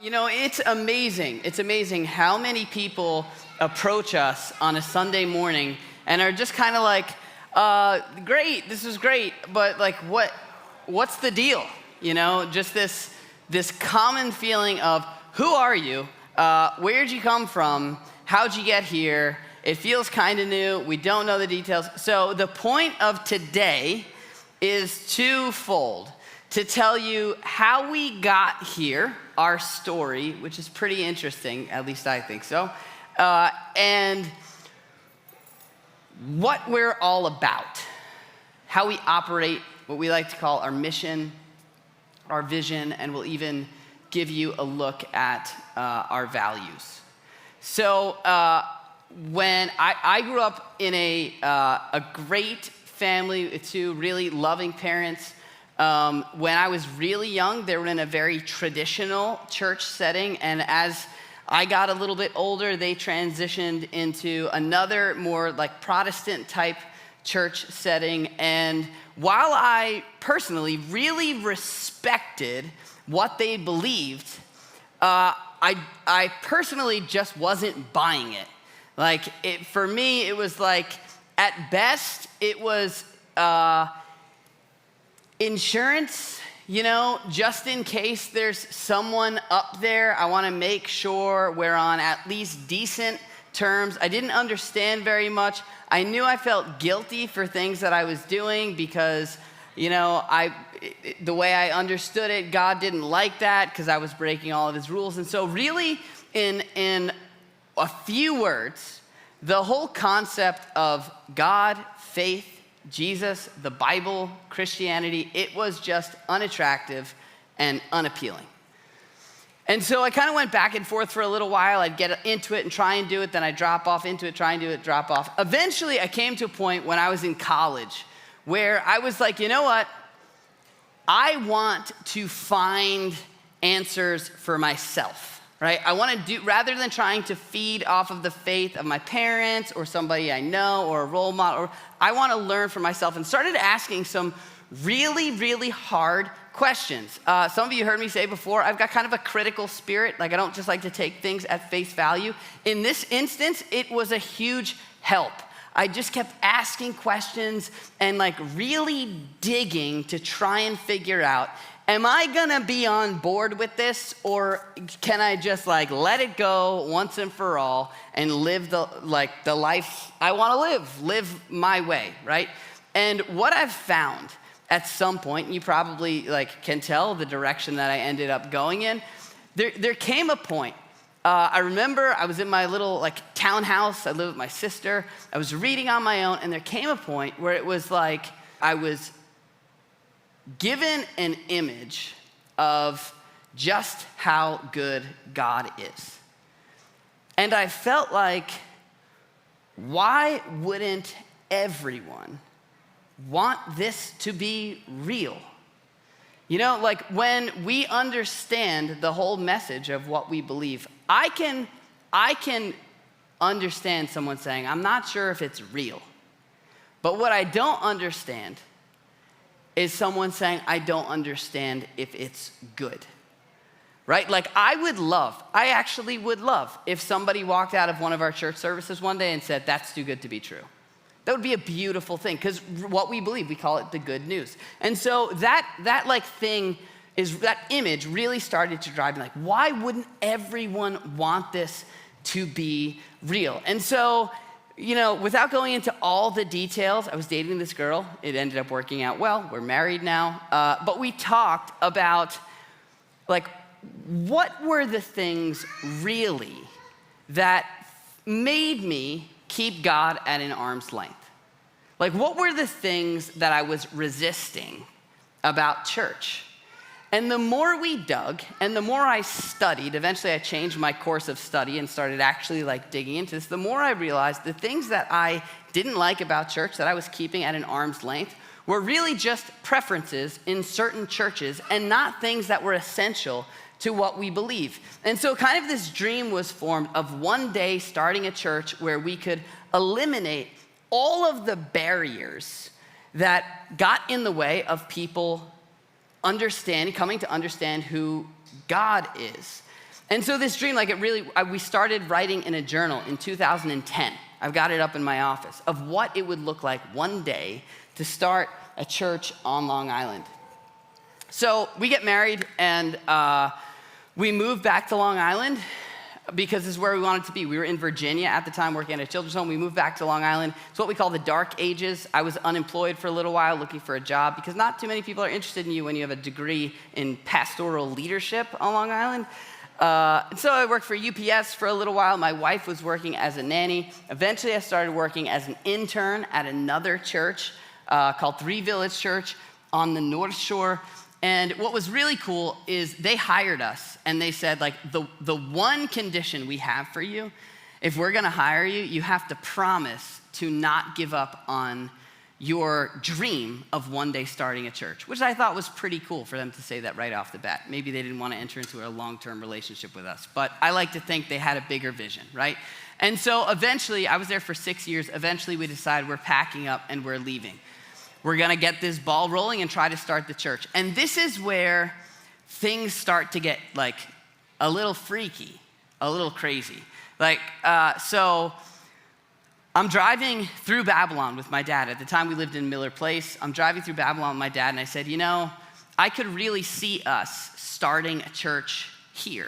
You know, it's amazing. It's amazing how many people approach us on a Sunday morning and are just kind of like, great, this is great, but like, what's the deal? You know, just this common feeling of, who are you? Where'd you come from? How'd you get here? It feels kind of new. We don't know the details. So the point of today is twofold. To tell you how we got here, our story, which is pretty interesting, at least I think so, and what we're all about, how we operate, what we like to call our mission, our vision, and we'll even give you a look at our values. So when I grew up in a great family, two really loving parents. When I was really young, they were in a very traditional church setting, and as I got a little bit older, they transitioned into another more like Protestant type church setting. And while I personally really respected what they believed, I personally just wasn't buying it. Like, for me, it was like, at best, it was insurance, you know, just in case there's someone up there, I want to make sure we're on at least decent terms. I didn't understand very much. I knew I felt guilty for things that I was doing because, you know, the way I understood it, God didn't like that because I was breaking all of his rules. And so really, in a few words, the whole concept of God, faith, Jesus, the Bible, Christianity, it was just unattractive and unappealing. And so I kind of went back and forth for a little while. I'd get into it and try and do it, then I'd drop off into it, try and do it, drop off. Eventually, I came to a point when I was in college where I was like, you know what? I want to find answers for myself. Right? I want to do, rather than trying to feed off of the faith of my parents or somebody I know or a role model, I want to learn for myself and started asking some really, really hard questions. Some of you heard me say before, I've got kind of a critical spirit. Like, I don't just like to take things at face value. In this instance, it was a huge help. I just kept asking questions and like really digging to try and figure out, am I gonna be on board with this, or can I just like let it go once and for all and live the life I wanna live my way, right? And what I've found at some point, and you probably like can tell the direction that I ended up going in, there came a point, I remember I was in my little like townhouse, I lived with my sister, I was reading on my own, and there came a point where it was like I was given an image of just how good God is. And I felt like, why wouldn't everyone want this to be real? You know, like when we understand the whole message of what we believe, I can understand someone saying, I'm not sure if it's real. But what I don't understand is someone saying, I don't understand if it's good, right? Like I actually would love if somebody walked out of one of our church services one day and said, that's too good to be true. That would be a beautiful thing, because what we believe, we call it the good news. And so that like thing that image really started to drive me like, why wouldn't everyone want this to be real? And so, you know, without going into all the details, I was dating this girl. It ended up working out well. We're married now. But we talked about, like, what were the things really that made me keep God at an arm's length? Like, what were the things that I was resisting about church? And the more we dug and the more I studied, eventually I changed my course of study and started actually like digging into this, the more I realized the things that I didn't like about church that I was keeping at an arm's length were really just preferences in certain churches and not things that were essential to what we believe. And so kind of this dream was formed of one day starting a church where we could eliminate all of the barriers that got in the way of people coming to understand who God is. And so this dream, we started writing in a journal in 2010. I've got it up in my office, of what it would look like one day to start a church on Long Island. So we get married and we moved back to Long Island because this is where we wanted to be. We were in Virginia at the time working at a children's home. We moved back to Long Island. It's what we call the dark ages. I was unemployed for a little while looking for a job because not too many people are interested in you when you have a degree in pastoral leadership on Long Island. So I worked for UPS for a little while. My wife was working as a nanny. Eventually I started working as an intern at another church called Three Village Church on the North Shore. And what was really cool is they hired us and they said, the one condition we have for you, if we're gonna hire you, you have to promise to not give up on your dream of one day starting a church, which I thought was pretty cool for them to say that right off the bat. Maybe they didn't want to enter into a long-term relationship with us, but I like to think they had a bigger vision, right? And so eventually, I was there for 6 years. Eventually, we decided we're packing up and we're leaving. We're gonna get this ball rolling and try to start the church. And this is where things start to get a little freaky, a little crazy. So I'm driving through Babylon with my dad. At the time we lived in Miller Place. I'm driving through Babylon with my dad and I said, I could really see us starting a church here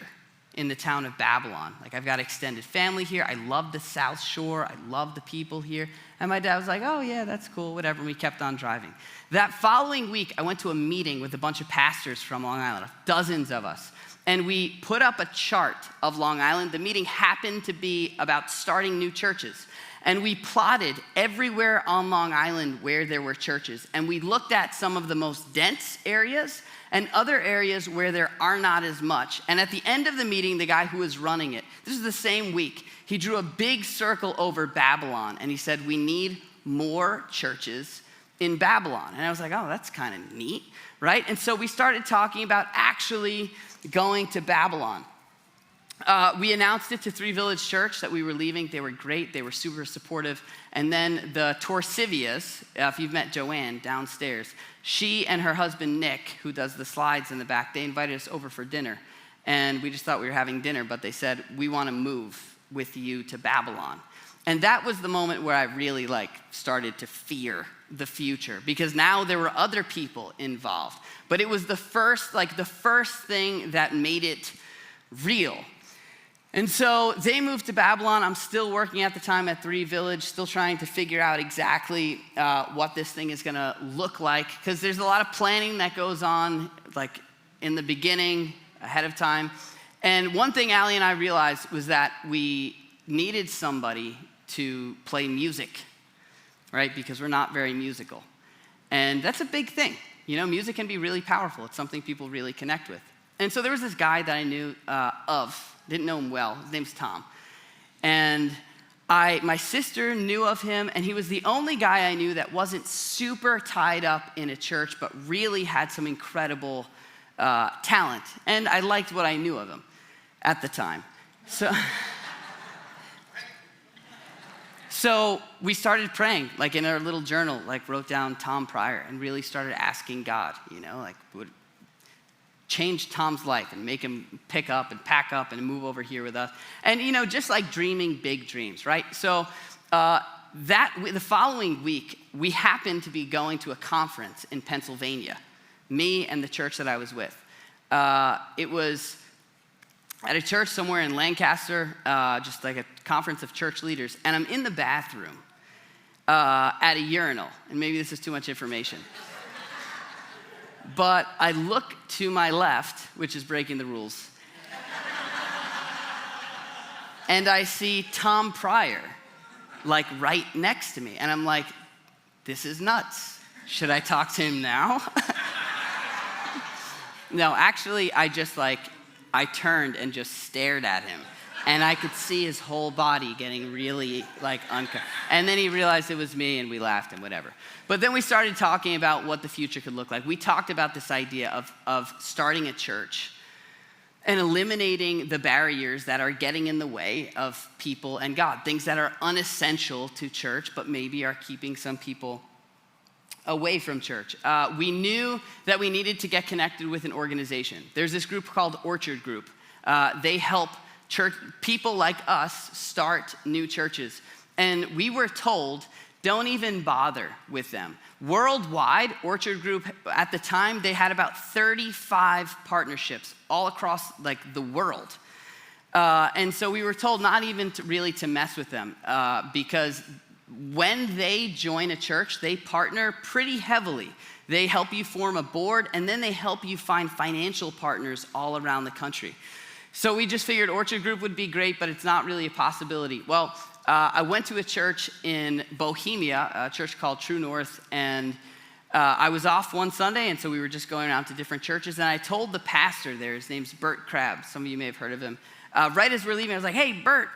in the town of Babylon. I've got extended family here. I love the South Shore. I love the people here. And my dad was like, oh yeah, that's cool, whatever. And we kept on driving. That following week, I went to a meeting with a bunch of pastors from Long Island, dozens of us. And we put up a chart of Long Island. The meeting happened to be about starting new churches. And we plotted everywhere on Long Island where there were churches. And we looked at some of the most dense areas and other areas where there are not as much. And at the end of the meeting, the guy who was running it, this is the same week, he drew a big circle over Babylon and he said, we need more churches in Babylon. And I was like, oh, that's kind of neat, right? And so we started talking about actually going to Babylon. We announced it to Three Village Church that we were leaving. They were great. They were super supportive. And then the Torsivias, if you've met Joanne downstairs, she and her husband, Nick, who does the slides in the back, they invited us over for dinner. And we just thought we were having dinner, but they said, we want to move with you to Babylon. And that was the moment where I really started to fear the future because now there were other people involved. But it was the first thing that made it real. And so they moved to Babylon. I'm still working at the time at Three Village, still trying to figure out exactly what this thing is gonna look like, because there's a lot of planning that goes on, in the beginning, ahead of time. And one thing Allie and I realized was that we needed somebody to play music, right? Because we're not very musical. And that's a big thing. Music can be really powerful. It's something people really connect with. And so there was this guy that I knew didn't know him well. His name's Tom. And my sister knew of him, and he was the only guy I knew that wasn't super tied up in a church, but really had some incredible talent. And I liked what I knew of him at the time. So we started praying, in our little journal, wrote down Tom Pryor and really started asking God, would change Tom's life and make him pick up and pack up and move over here with us. And, just dreaming big dreams, right? So the following week, we happened to be going to a conference in Pennsylvania, me and the church that I was with. It was at a church somewhere in Lancaster, just a conference of church leaders. And I'm in the bathroom at a urinal. And maybe this is too much information. But I look to my left, which is breaking the rules, and I see Tom Pryor, right next to me. And I'm like, this is nuts. Should I talk to him now? No, actually, I turned and just stared at him. And I could see his whole body getting really uncomfortable. And then he realized it was me and we laughed and whatever. But then we started talking about what the future could look like. We talked about this idea of starting a church and eliminating the barriers that are getting in the way of people and God, things that are unessential to church, but maybe are keeping some people away from church. We knew that we needed to get connected with an organization. There's this group called Orchard Group. They help church people like us start new churches. And we were told, don't even bother with them. Worldwide, Orchard Group, at the time, they had about 35 partnerships all across the world. And so we were told not even really to mess with them because when they join a church, they partner pretty heavily. They help you form a board, and then they help you find financial partners all around the country. So we just figured Orchard Group would be great, but it's not really a possibility. Well, I went to a church in Bohemia, a church called True North, and I was off one Sunday, and so we were just going around to different churches, and I told the pastor there, his name's Bert Crabb, some of you may have heard of him. Right as we're leaving, I was like, hey, Bert,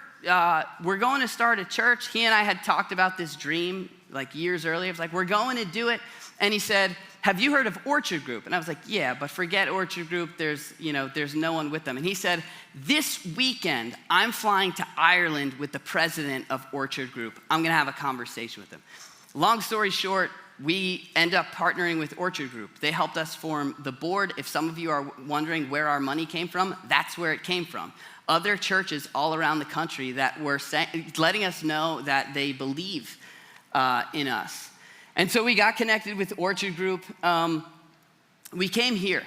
we're going to start a church. He and I had talked about this dream years earlier. I was like, we're going to do it. And he said, have you heard of Orchard Group? And I was like, yeah, but forget Orchard Group. There's no one with them. And he said, this weekend, I'm flying to Ireland with the president of Orchard Group. I'm going to have a conversation with him. Long story short, we end up partnering with Orchard Group. They helped us form the board. If some of you are wondering where our money came from, that's where it came from. Other churches all around the country that were letting us know that they believe in us. And so we got connected with Orchard Group. We came here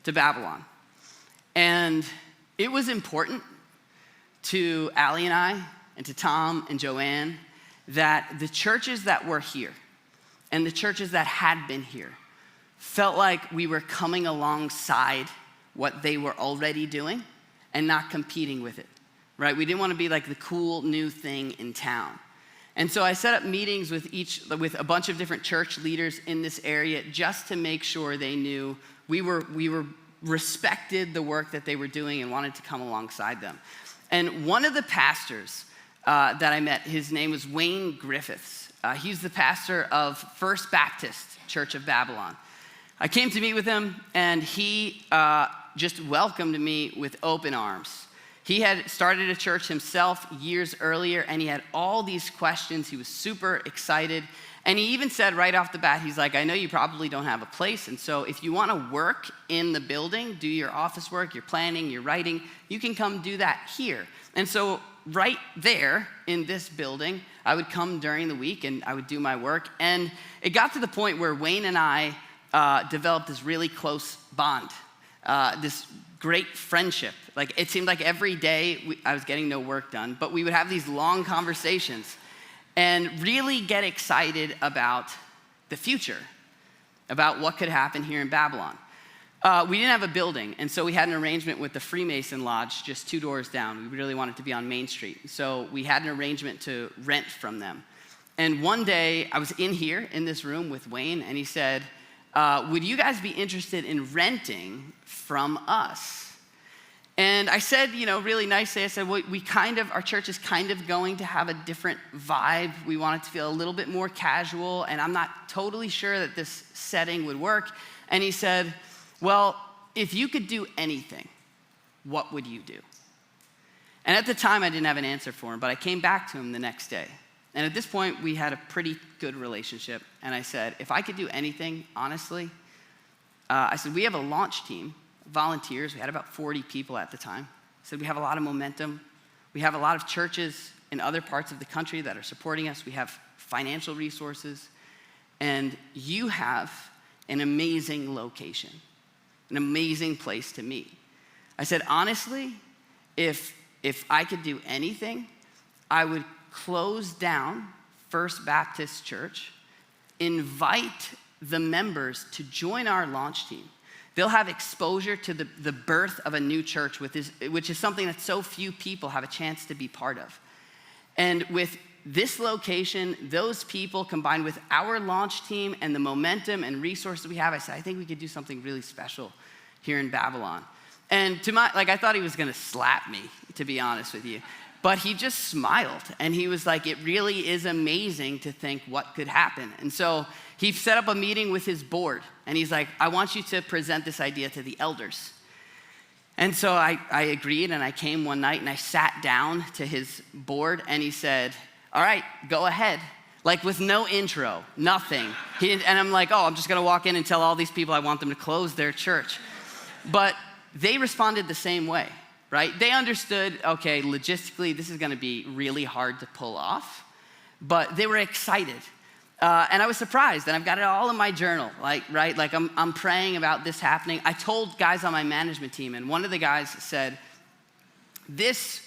to Babylon. And it was important to Allie and I, and to Tom and Joanne, that the churches that were here and the churches that had been here felt like we were coming alongside what they were already doing and not competing with it, right? We didn't want to be like the cool new thing in town. And so I set up meetings with a bunch of different church leaders in this area just to make sure they knew we were respected the work that they were doing and wanted to come alongside them. And one of the pastors that I met, his name was Wayne Griffiths. He's the pastor of First Baptist Church of Babylon. I came to meet with him, and he just welcomed me with open arms. He had started a church himself years earlier, and he had all these questions. He was super excited. And he even said right off the bat, he's like, I know you probably don't have a place, and so if you want to work in the building, do your office work, your planning, your writing, you can come do that here. And so right there in this building, I would come during the week, and I would do my work. And it got to the point where Wayne and I developed this really close bond, this great friendship. It seemed like every day I was getting no work done, but we would have these long conversations and really get excited about the future, about what could happen here in Babylon. We didn't have a building, and so we had an arrangement with the Freemason Lodge just 2 doors down. We really wanted to be on Main Street, so we had an arrangement to rent from them. And one day, I was in here, in this room with Wayne, and he said, would you guys be interested in renting from us? And I said, really nicely, I said, well, our church is kind of going to have a different vibe. We want it to feel a little bit more casual, and I'm not totally sure that this setting would work. And he said, well, if you could do anything, what would you do? And at the time, I didn't have an answer for him, but I came back to him the next day. And at this point, we had a pretty good relationship. And I said, if I could do anything, honestly, I said, we have a launch team, volunteers. We had about 40 people at the time. I said, we have a lot of momentum. We have a lot of churches in other parts of the country that are supporting us. We have financial resources. And you have an amazing location, an amazing place to meet. I said, honestly, if I could do anything, I would close down First Baptist Church, invite the members to join our launch team. They'll have exposure to the birth of a new church, which is something that so few people have a chance to be part of. And with this location, those people combined with our launch team and the momentum and resources we have, I said, I think we could do something really special here in Babylon. And I thought he was gonna slap me, to be honest with you. But he just smiled, and he was like, it really is amazing to think what could happen. And so he set up a meeting with his board, and he's like, I want you to present this idea to the elders. And so I agreed, and I came one night, and I sat down to his board, and he said, all right, go ahead. With no intro, nothing. And I'm like, I'm just gonna walk in and tell all these people I want them to close their church. But they responded the same way. right? They understood, okay, logistically, this is gonna be really hard to pull off, but they were excited. And I was surprised, and I've got it all in my journal, right? Like I'm praying about this happening. I told guys on my management team, and one of the guys said, this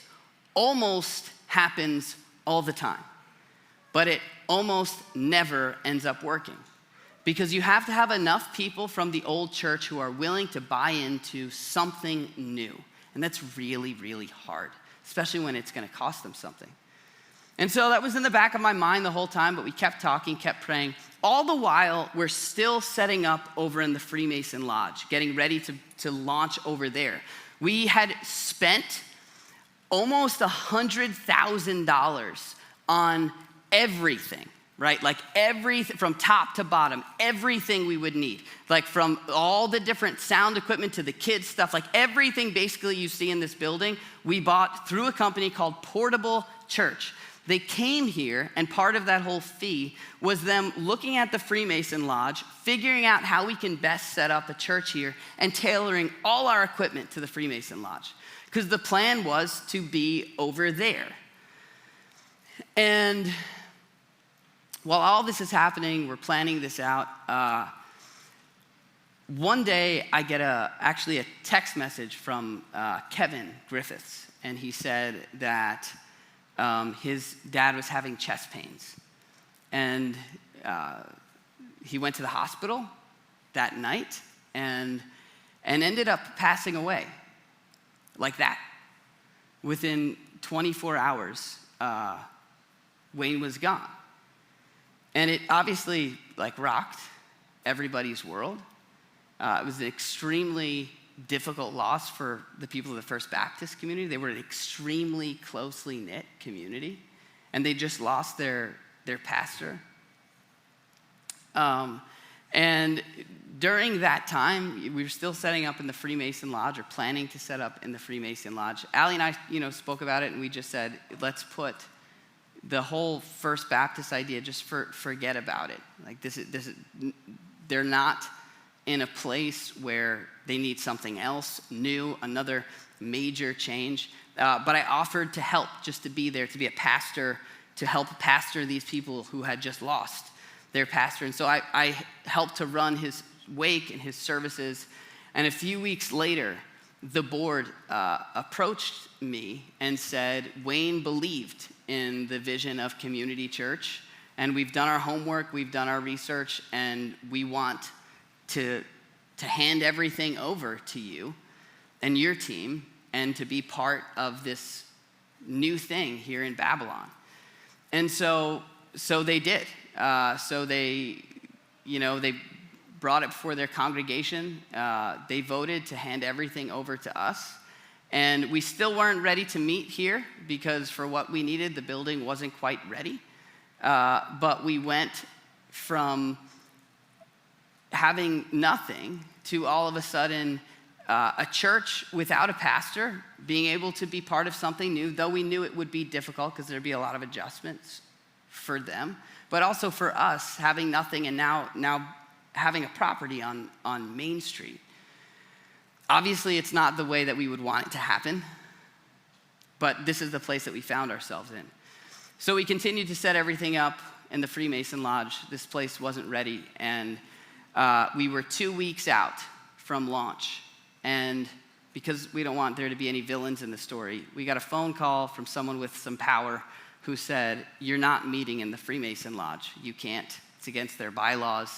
almost happens all the time, but it almost never ends up working. Because you have to have enough people from the old church who are willing to buy into something new. And that's really, really hard, especially when it's gonna cost them something. And so that was in the back of my mind the whole time, but we kept talking, kept praying. All the while, we're still setting up over in the Freemason Lodge, getting ready to launch over there. We had spent almost $100,000 on everything, right? Like everything from top to bottom, everything we would need. Like from all the different sound equipment to the kids stuff, like everything basically you see in this building, we bought through a company called Portable Church. They came here, and part of that whole fee was them looking at the Freemason Lodge, figuring out how we can best set up a church here, and tailoring all our equipment to the Freemason Lodge. Because the plan was to be over there. And while all this is happening, we're planning this out, one day I get actually a text message from Kevin Griffiths, and he said that his dad was having chest pains. And he went to the hospital that night and ended up passing away like that. Within 24 hours, Wayne was gone. And it obviously rocked everybody's world. It was an extremely difficult loss for the people of the First Baptist community. They were an extremely closely knit community, and they just lost their pastor. And during that time, we were still setting up in the Freemason Lodge, or planning to set up in the Freemason Lodge. Allie and I, spoke about it, and we just said, let's put the whole First Baptist idea, just forget about it. Like they're not in a place where they need something else new, another major change. But I offered to help, just to be there, to be a pastor, to help pastor these people who had just lost their pastor. And so I helped to run his wake and his services. And a few weeks later, the board approached me and said, Wayne believed in the vision of Community Church, and we've done our homework, we've done our research, and we want to hand everything over to you and your team, and to be part of this new thing here in Babylon. And so they did. So they brought it before their congregation. They voted to hand everything over to us. And we still weren't ready to meet here because for what we needed, the building wasn't quite ready. But we went from having nothing to all of a sudden a church without a pastor, being able to be part of something new, though we knew it would be difficult because there'd be a lot of adjustments for them, but also for us having nothing and now having a property on Main Street. Obviously, it's not the way that we would want it to happen, but this is the place that we found ourselves in. So we continued to set everything up in the Freemason Lodge. This place wasn't ready, and we were 2 weeks out from launch. And because we don't want there to be any villains in the story, we got a phone call from someone with some power who said, you're not meeting in the Freemason Lodge. You can't. It's against their bylaws.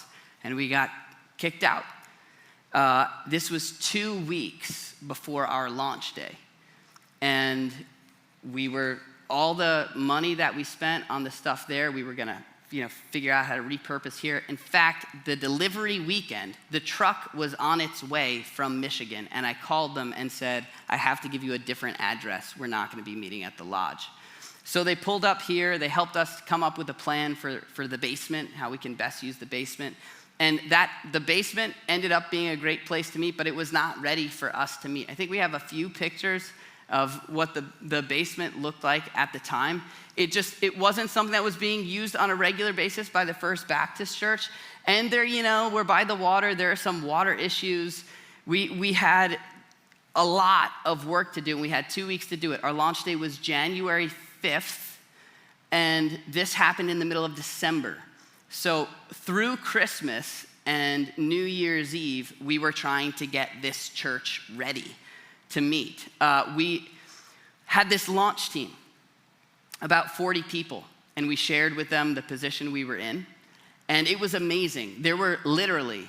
And we got kicked out. This was 2 weeks before our launch day. And all the money that we spent on the stuff there, we were gonna figure out how to repurpose here. In fact, the delivery weekend, the truck was on its way from Michigan, and I called them and said, I have to give you a different address. We're not gonna be meeting at the lodge. So they pulled up here. They helped us come up with a plan for the basement, how we can best use the basement. And the basement ended up being a great place to meet, but it was not ready for us to meet. I think we have a few pictures of what the basement looked like at the time. It wasn't something that was being used on a regular basis by the First Baptist Church. And there, we're by the water. There are some water issues. We had a lot of work to do, and we had 2 weeks to do it. Our launch day was January 5th, and this happened in the middle of December. So through Christmas and New Year's Eve, we were trying to get this church ready to meet. We had this launch team, about 40 people, and we shared with them the position we were in, and it was amazing. There were literally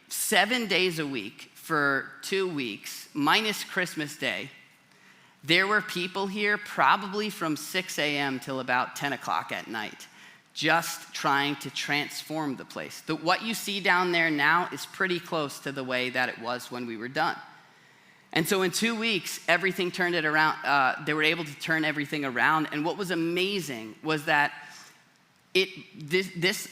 7 days a week for 2 weeks, minus Christmas Day. There were people here probably from 6 a.m. till about 10 o'clock at night, just trying to transform the place. What you see down there now is pretty close to the way that it was when we were done. And so in 2 weeks, everything turned it around. They were able to turn everything around. And what was amazing was that this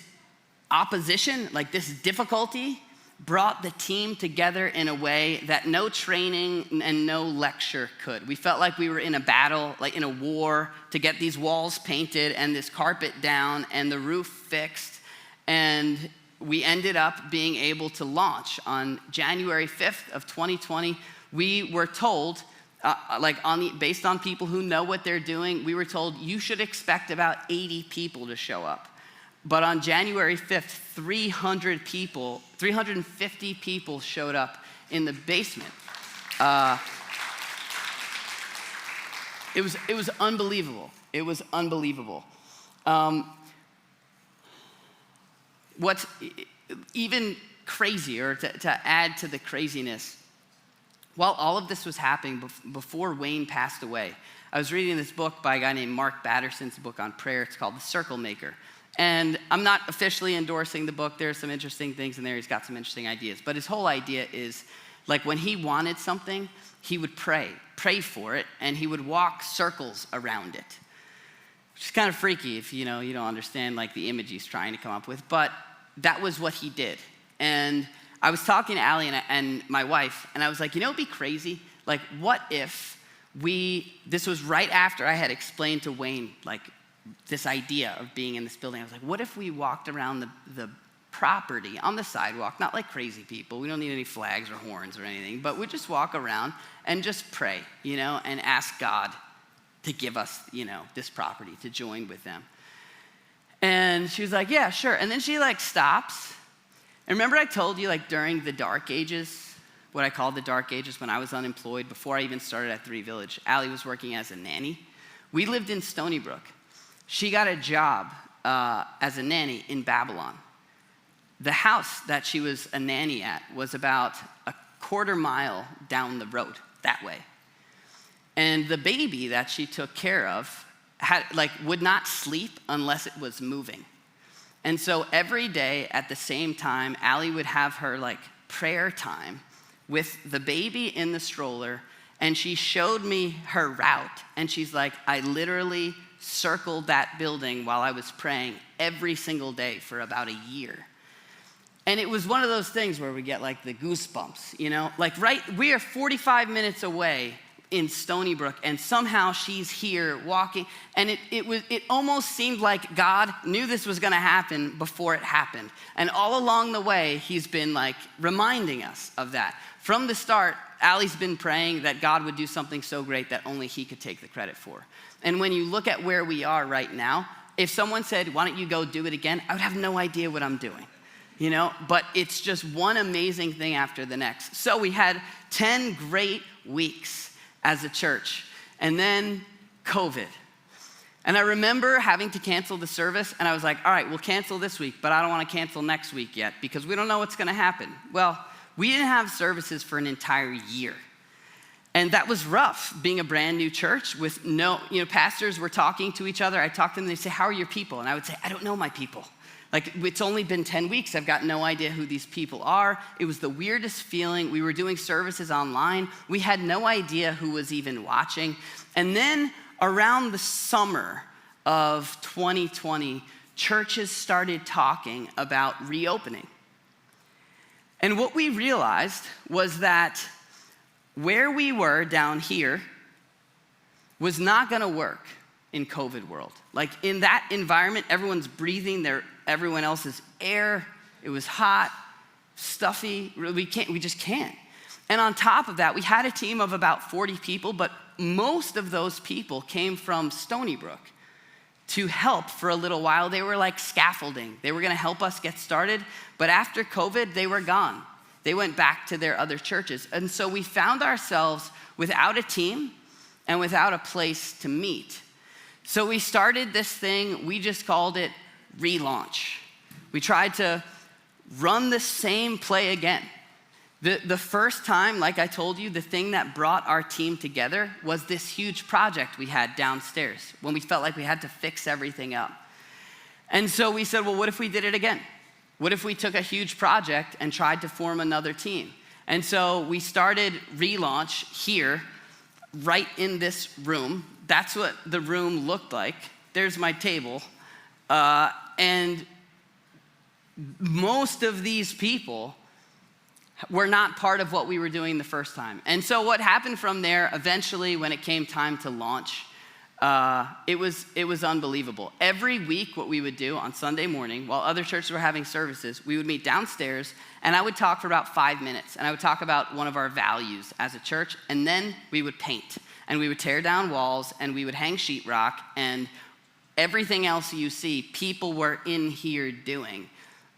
opposition, like this difficulty, brought the team together in a way that no training and no lecture could. We felt like we were in a battle, like in a war, to get these walls painted and this carpet down and the roof fixed. And we ended up being able to launch on January 5th of 2020. We were told, based on people who know what they're doing, we were told you should expect about 80 people to show up. But on January 5th, 350 people showed up in the basement. It was unbelievable. It was unbelievable. What's even crazier, to add to the craziness, while all of this was happening before Wayne passed away, I was reading this book by a guy named Mark Batterson. It's a book on prayer. It's called The Circle Maker. And I'm not officially endorsing the book. There's some interesting things in there. He's got some interesting ideas. But his whole idea is, like, when he wanted something, he would pray for it, and he would walk circles around it, which is kind of freaky if you don't understand like the image he's trying to come up with. But that was what he did. And I was talking to Allie and my wife, and I was like, it'd be crazy. Like, what if this was right after I had explained to Wayne, like, this idea of being in this building. I was like, what if we walked around the property on the sidewalk, not like crazy people. We don't need any flags or horns or anything, but we just walk around and just pray, and ask God to give us, this property, to join with them. And she was like, yeah, sure. And then she stops. And remember I told you during the dark ages, what I called the dark ages when I was unemployed, before I even started at 3 Village, Allie was working as a nanny. We lived in Stony Brook. She got a job as a nanny in Babylon. The house that she was a nanny at was about a quarter mile down the road that way. And the baby that she took care of would not sleep unless it was moving. And so every day at the same time, Allie would have her prayer time with the baby in the stroller, and she showed me her route. And she's like, I literally circled that building while I was praying every single day for about a year. And it was one of those things where we get the goosebumps, we are 45 minutes away in Stony Brook, and somehow she's here walking. And it almost seemed like God knew this was gonna happen before it happened. And all along the way, he's been reminding us of that. From the start, Allie's been praying that God would do something so great that only he could take the credit for. And when you look at where we are right now, if someone said, why don't you go do it again? I would have no idea what I'm doing, But it's just one amazing thing after the next. So we had 10 great weeks as a church, and then COVID. And I remember having to cancel the service, and I was like, all right, we'll cancel this week, but I don't want to cancel next week yet because we don't know what's going to happen. Well, we didn't have services for an entire year. And that was rough, being a brand new church with pastors were talking to each other. I talked to them, they'd say, how are your people? And I would say, I don't know my people. It's only been 10 weeks. I've got no idea who these people are. It was the weirdest feeling. We were doing services online. We had no idea who was even watching. And then around the summer of 2020, churches started talking about reopening. And what we realized was that where we were down here was not gonna work in COVID world. In that environment, everyone's breathing everyone else's air. It was hot, stuffy. We just can't. And on top of that, we had a team of about 40 people, but most of those people came from Stony Brook to help for a little while. They were like scaffolding. They were gonna help us get started, but after COVID, they were gone. They went back to their other churches. And so we found ourselves without a team and without a place to meet. So we started this thing, we just called it Relaunch. We tried to run the same play again. The first time, like I told you, the thing that brought our team together was this huge project we had downstairs when we felt like we had to fix everything up. And so we said, well, what if we did it again? What if we took a huge project and tried to form another team? And so we started Relaunch here, right in this room. That's what the room looked like. There's my table. And most of these people were not part of what we were doing the first time. And so what happened from there, eventually when it came time to launch, it was unbelievable. Every week what we would do on Sunday morning, while other churches were having services, we would meet downstairs, and I would talk for about 5 minutes, and I would talk about one of our values as a church, and then we would paint, and we would tear down walls, and we would hang sheetrock, and everything else you see, people were in here doing,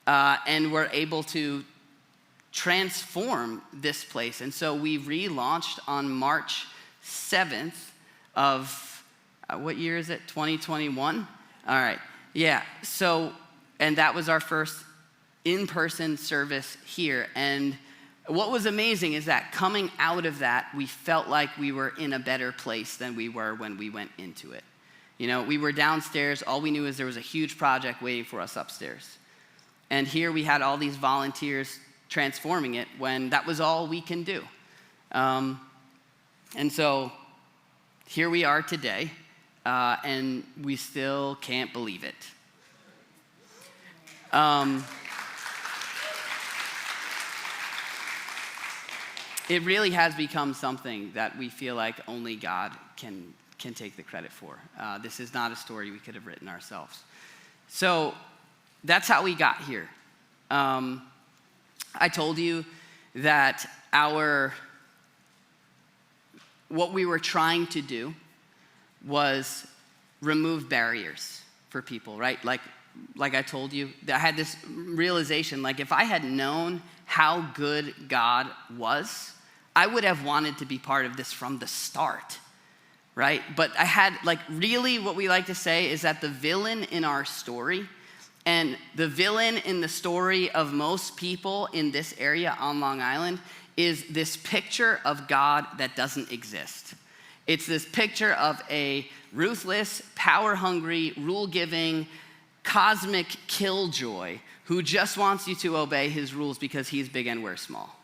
and were able to transform this place. And so we relaunched on March 7th of, what year is it, 2021? All right, yeah, so, and that was our first in-person service here. And what was amazing is that coming out of that, we felt like we were in a better place than we were when we went into it. You know, we were downstairs, all we knew is there was a huge project waiting for us upstairs. And here we had all these volunteers transforming it when that was all we can do. And so here we are today, and we still can't believe it. It really has become something that we feel like only God can take the credit for. This is not a story we could have written ourselves. So that's how we got here. I told you that what we were trying to do was remove barriers for people, right? Like I told you, I had this realization, like if I had known how good God was, I would have wanted to be part of this from the start, right? But I had, like, really what we like to say is that the villain in our story and the villain in the story of most people in this area on Long Island is this picture of God that doesn't exist. It's this picture of a ruthless, power-hungry, rule-giving, cosmic killjoy who just wants you to obey his rules because he's big and we're small.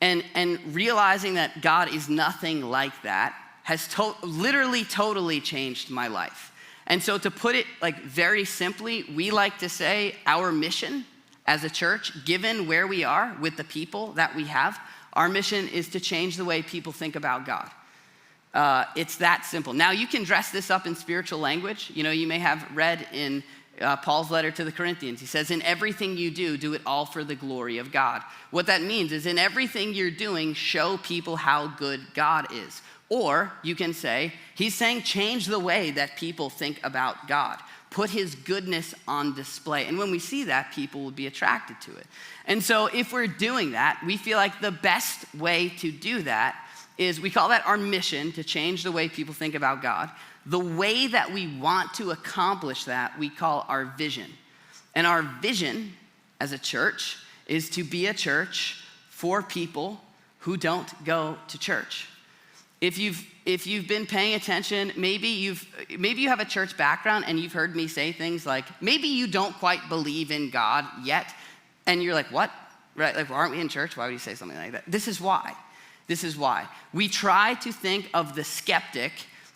And realizing that God is nothing like that has literally totally changed my life. And so to put it like very simply, we like to say our mission as a church, given where we are with the people that we have, our mission is to change the way people think about God. It's that simple. Now you can dress this up in spiritual language. You know, you may have read in Paul's letter to the Corinthians. He says, in everything you do it all for the glory of God. What that means is in everything you're doing, show people how good God is. Or you can say, he's saying change the way that people think about God. Put his goodness on display. And when we see that, people will be attracted to it. And so if we're doing that, we feel like the best way to do that is, we call that our mission, to change the way people think about God. The way that we want to accomplish that, we call our vision. And our vision as a church is to be a church for people who don't go to church. If you've been paying attention, maybe you have a church background and you've heard me say things like, maybe you don't quite believe in God yet, and you're like, what? Right? Like, well, aren't we in church? Why would you say something like that? This is why. We try to think of the skeptic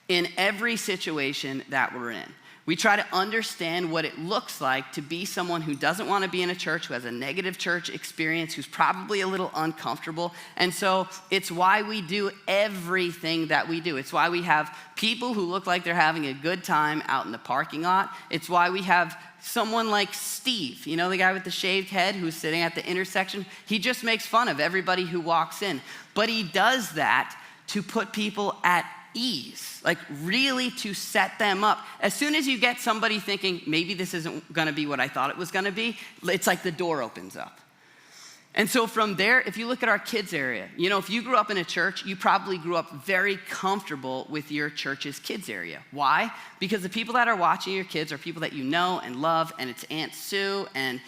in every situation that we're in. We try to understand what it looks like to be someone who doesn't want to be in a church, who has a negative church experience, who's probably a little uncomfortable. And so it's why we do everything that we do. It's why we have people who look like they're having a good time out in the parking lot. It's why we have someone like Steve, you know, the guy with the shaved head who's sitting at the intersection. He just makes fun of everybody who walks in. But he does that to put people at ease, like really to set them up. As soon as you get somebody thinking, maybe this isn't gonna be what I thought it was gonna be, it's like the door opens up. And so from there, if you look at our kids area, you know, if you grew up in a church, you probably grew up very comfortable with your church's kids area. Why? Because the people that are watching your kids are people that you know and love, and it's Aunt Sue and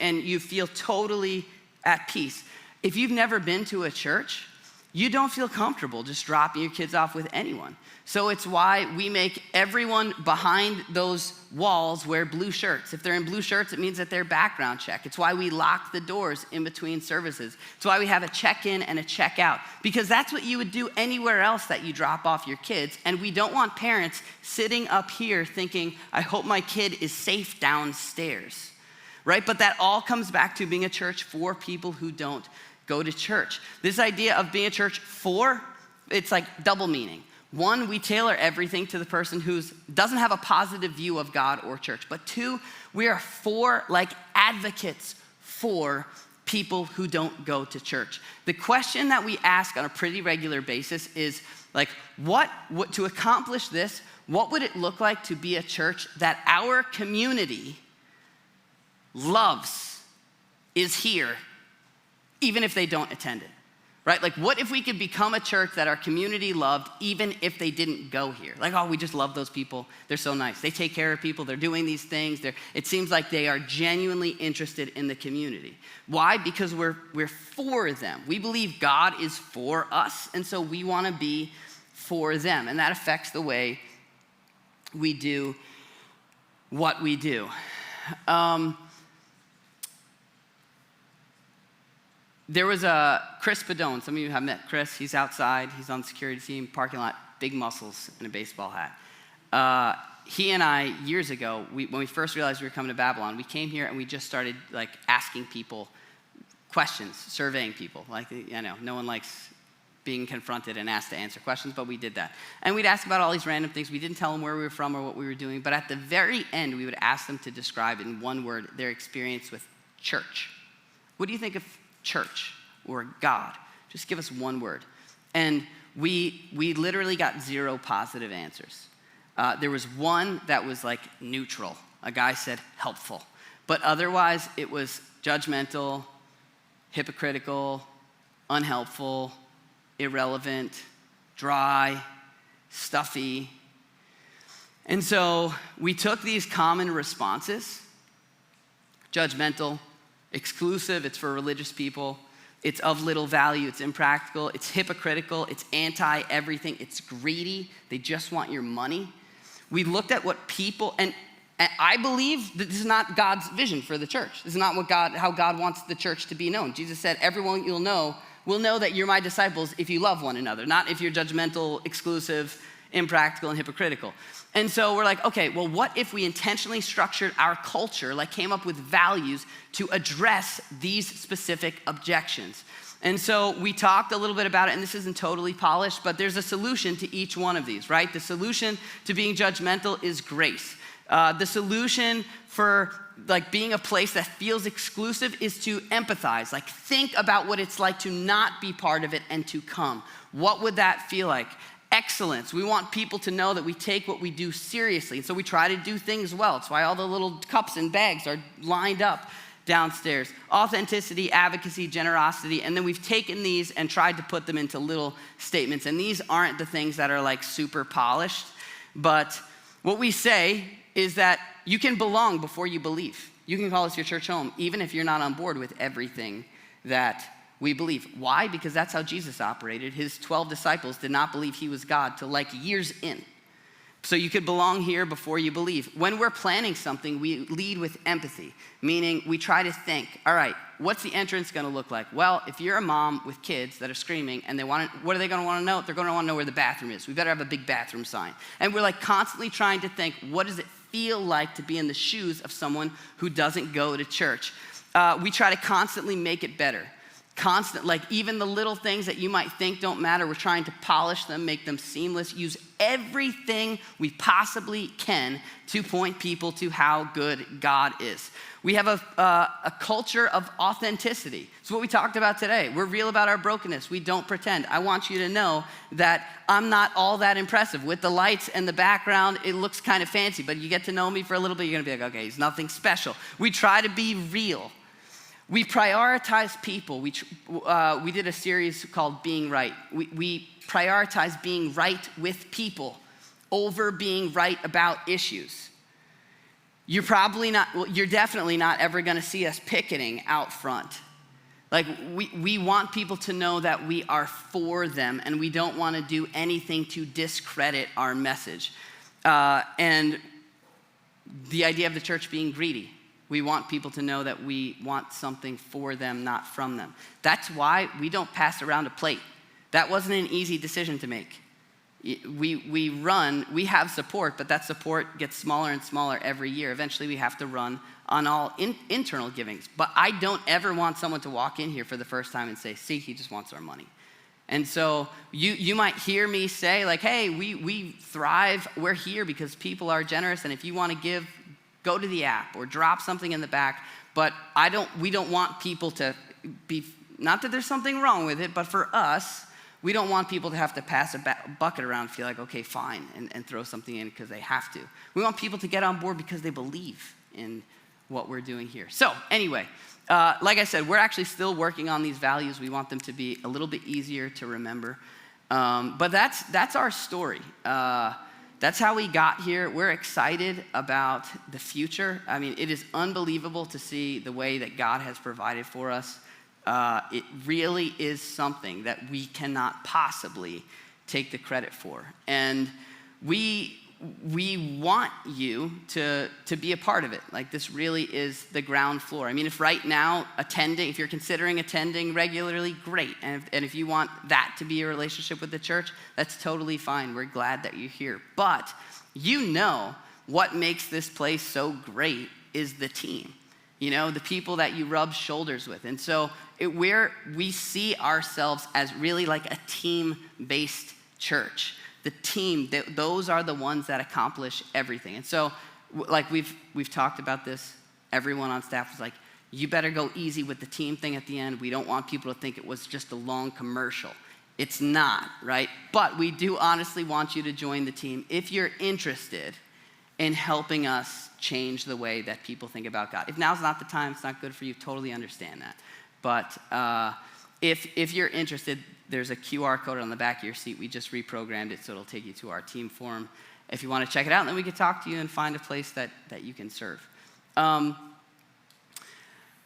you feel totally at peace. If you've never been to a church, you don't feel comfortable just dropping your kids off with anyone. So it's why we make everyone behind those walls wear blue shirts. If they're in blue shirts, it means that they're background check. It's why we lock the doors in between services. It's why we have a check-in and a check-out, because that's what you would do anywhere else that you drop off your kids. And we don't want parents sitting up here thinking, I hope my kid is safe downstairs, right? But that all comes back to being a church for people who don't go to church. This idea of being a church for, it's like double meaning. One, we tailor everything to the person who doesn't have a positive view of God or church. But two, we are for, like advocates for people who don't go to church. The question that we ask on a pretty regular basis is like, what to accomplish this, what would it look like to be a church that our community loves, is here, even if they don't attend it? Right? Like, what if we could become a church that our community loved even if they didn't go here? Like, oh, we just love those people. They're so nice. They take care of people. They're doing these things. It seems like they are genuinely interested in the community. Why? Because we're for them. We believe God is for us, and so we want to be for them. And that affects the way we do what we do. There was a Chris Padone. Some of you have met Chris. He's outside. He's on the security team, parking lot, big muscles and a baseball hat. He and I, years ago, when we first realized we were coming to Babylon, we came here and we just started like asking people questions, surveying people. Like, you know, no one likes being confronted and asked to answer questions, but we did that. And we'd ask about all these random things. We didn't tell them where we were from or what we were doing, but at the very end, we would ask them to describe in one word their experience with church. What do you think of church or God? Just give us one word. And we literally got 0 positive answers. There was one that was like neutral. A guy said helpful. But otherwise, it was judgmental, hypocritical, unhelpful, irrelevant, dry, stuffy. And so we took these common responses: judgmental, exclusive, it's for religious people, it's of little value, it's impractical, it's hypocritical, it's anti-everything, it's greedy, they just want your money. We looked at what people, and I believe that this is not God's vision for the church. This is not how God wants the church to be known. Jesus said, everyone you'll know will know that you're my disciples if you love one another, not if you're judgmental, exclusive, impractical, and hypocritical. And so we're like, okay, well, what if we intentionally structured our culture, like came up with values to address these specific objections? And so we talked a little bit about it, and this isn't totally polished, but there's a solution to each one of these, right? The solution to being judgmental is grace. The solution for like being a place that feels exclusive is to empathize, like think about what it's like to not be part of it and to come. What would that feel like? Excellence. We want people to know that we take what we do seriously. And so we try to do things well. It's why all the little cups and bags are lined up downstairs. Authenticity, advocacy, generosity. And then we've taken these and tried to put them into little statements. And these aren't the things that are like super polished. But what we say is that you can belong before you believe. You can call us your church home, even if you're not on board with everything that we believe. Why? Because that's how Jesus operated. His 12 disciples did not believe he was God till like years in. So you could belong here before you believe. When we're planning something, we lead with empathy, meaning we try to think, all right, what's the entrance gonna look like? Well, if you're a mom with kids that are screaming and what are they gonna wanna know? They're gonna wanna know where the bathroom is. We better have a big bathroom sign. And we're like constantly trying to think, what does it feel like to be in the shoes of someone who doesn't go to church? We try to constantly make it better. Constant, like even the little things that you might think don't matter, we're trying to polish them, make them seamless, use everything we possibly can to point people to how good God is. We have a culture of authenticity. It's what we talked about today. We're real about our brokenness. We don't pretend. I want you to know that I'm not all that impressive. With the lights and the background, it looks kind of fancy, but you get to know me for a little bit, you're gonna be like, okay, he's nothing special. We try to be real. We prioritize people. We did a series called Being Right. We prioritize being right with people over being right about issues. You're definitely not ever gonna see us picketing out front. Like we want people to know that we are for them and we don't wanna do anything to discredit our message. And the idea of the church being greedy. We want people to know that we want something for them, not from them. That's why we don't pass around a plate. That wasn't an easy decision to make. We have support, but that support gets smaller and smaller every year. Eventually we have to run on all internal givings. But I don't ever want someone to walk in here for the first time and say, see, he just wants our money. And so you might hear me say like, hey, we thrive, we're here because people are generous, and if you wanna give, go to the app or drop something in the back. But we don't want people to be, not that there's something wrong with it, but for us, we don't want people to have to pass a bucket around and feel like, okay, fine, and throw something in because they have to. We want people to get on board because they believe in what we're doing here. So anyway, like I said, we're actually still working on these values. We want them to be a little bit easier to remember. But that's our story. That's how we got here. We're excited about the future. I mean, it is unbelievable to see the way that God has provided for us. It really is something that we cannot possibly take the credit for. And we want you to be a part of it. Like, this really is the ground floor. I mean, if right now if you're considering attending regularly, great. And if you want that to be a relationship with the church, that's totally fine. We're glad that you're here. But you know what makes this place so great is the team. You know, the people that you rub shoulders with. And so we see ourselves as really like a team-based church. The team, those are the ones that accomplish everything. And so, like we've talked about this, everyone on staff was like, you better go easy with the team thing at the end. We don't want people to think it was just a long commercial. It's not, right? But we do honestly want you to join the team if you're interested in helping us change the way that people think about God. If now's not the time, it's not good for you, totally understand that. But if you're interested, there's a QR code on the back of your seat. We just reprogrammed it, so it'll take you to our team forum. If you want to check it out, then we can talk to you and find a place that you can serve. All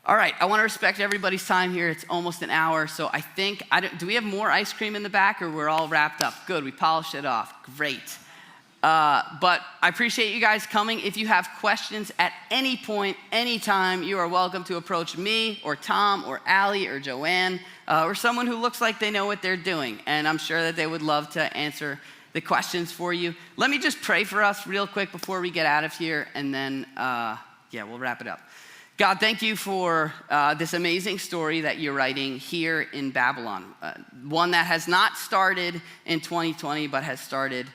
right, I want to respect everybody's time here. It's almost an hour, so I think, do we have more ice cream in the back, or we're all wrapped up? Good, we polished it off. Great. But I appreciate you guys coming. If you have questions at any point, anytime, you are welcome to approach me or Tom or Allie or Joanne or someone who looks like they know what they're doing. And I'm sure that they would love to answer the questions for you. Let me just pray for us real quick before we get out of here, and then, we'll wrap it up. God, thank you for this amazing story that you're writing here in Babylon, one that has not started in 2020, but has started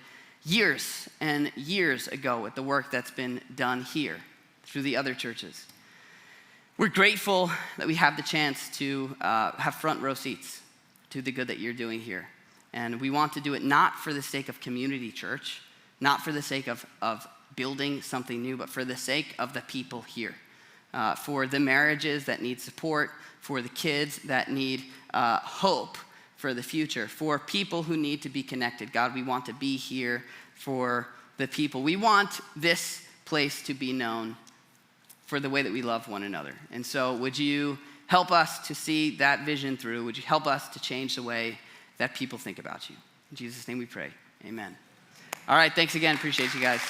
years and years ago with the work that's been done here through the other churches. We're grateful that we have the chance to have front row seats to the good that you're doing here. And we want to do it not for the sake of community church, not for the sake of building something new, but for the sake of the people here, for the marriages that need support, for the kids that need hope for the future, for people who need to be connected. God, we want to be here for the people. We want this place to be known for the way that we love one another. And so would you help us to see that vision through? Would you help us to change the way that people think about you? In Jesus' name we pray, amen. All right, thanks again, appreciate you guys.